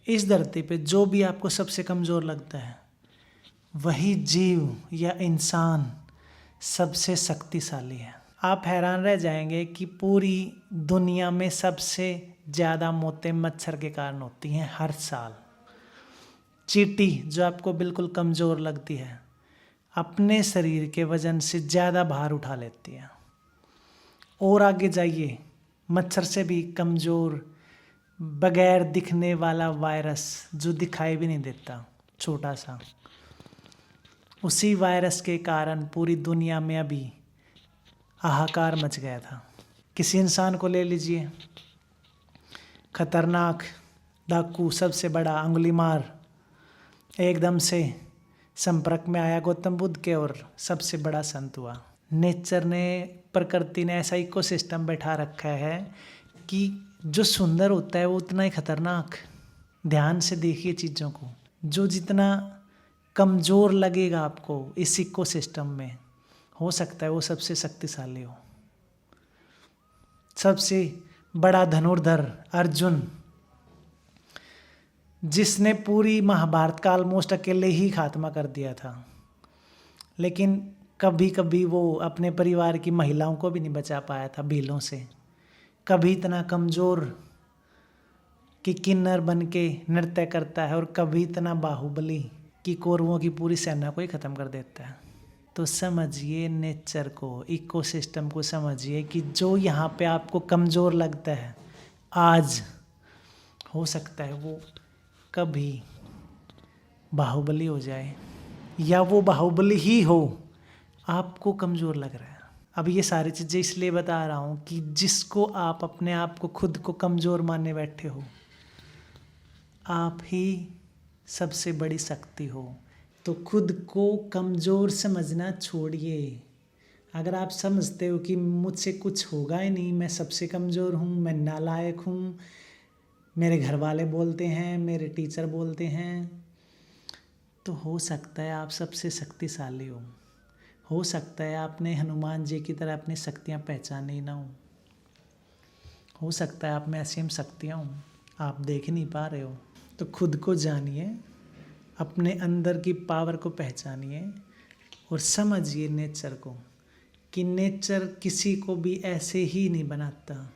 इस धरती पे जो भी आपको सबसे कमज़ोर लगता है, वही जीव या इंसान सबसे शक्तिशाली है। आप हैरान रह जाएंगे कि पूरी दुनिया में सबसे ज़्यादा मौतें मच्छर के कारण होती हैं हर साल। चींटी जो आपको बिल्कुल कमज़ोर लगती है, अपने शरीर के वजन से ज़्यादा भार उठा लेती है। और आगे जाइए, मच्छर से भी कमज़ोर बगैर दिखने वाला वायरस जो दिखाई भी नहीं देता, छोटा सा, उसी वायरस के कारण पूरी दुनिया में अभी हाहाकार मच गया था। किसी इंसान को ले लीजिए, खतरनाक डाकू सबसे बड़ा अंगुलीमार एकदम से संपर्क में आया गौतम बुद्ध के और सबसे बड़ा संत हुआ। नेचर ने, प्रकृति ने ऐसा इकोसिस्टम बैठा रखा है कि जो सुंदर होता है वो उतना ही खतरनाक। ध्यान से देखिए चीज़ों को, जो जितना कमज़ोर लगेगा आपको इस इकोसिस्टम में, हो सकता है वो सबसे शक्तिशाली हो। सबसे बड़ा धनुर्धर अर्जुन, जिसने पूरी महाभारत का ऑलमोस्ट अकेले ही खात्मा कर दिया था, लेकिन कभी कभी वो अपने परिवार की महिलाओं को भी नहीं बचा पाया था भीलों से। कभी इतना कमज़ोर कि किन्नर बन के नृत्य करता है, और कभी इतना बाहुबली कि कौरवों की पूरी सेना को ही ख़त्म कर देता है। तो समझिए नेचर को, इकोसिस्टम को समझिए कि जो यहाँ पे आपको कमज़ोर लगता है आज, हो सकता है वो कभी बाहुबली हो जाए, या वो बाहुबली ही हो, आपको कमज़ोर लग रहा है। अब ये सारी चीज़ें इसलिए बता रहा हूँ कि जिसको आप अपने आप को, खुद को कमज़ोर मानने बैठे हो, आप ही सबसे बड़ी शक्ति हो। तो खुद को कमज़ोर समझना छोड़िए। अगर आप समझते हो कि मुझसे कुछ होगा ही नहीं, मैं सबसे कमज़ोर हूँ, मैं नालायक हूँ, मेरे घर वाले बोलते हैं, मेरे टीचर बोलते हैं, तो हो सकता है आप सबसे शक्तिशाली हो सकता है आपने हनुमान जी की तरह अपनी शक्तियाँ पहचानी ना हो सकता है आप में असीम शक्तियाँ हों, आप देख नहीं पा रहे हो। तो खुद को जानिए, अपने अंदर की पावर को पहचानिए और समझिए नेचर को, कि नेचर किसी को भी ऐसे ही नहीं बनाता।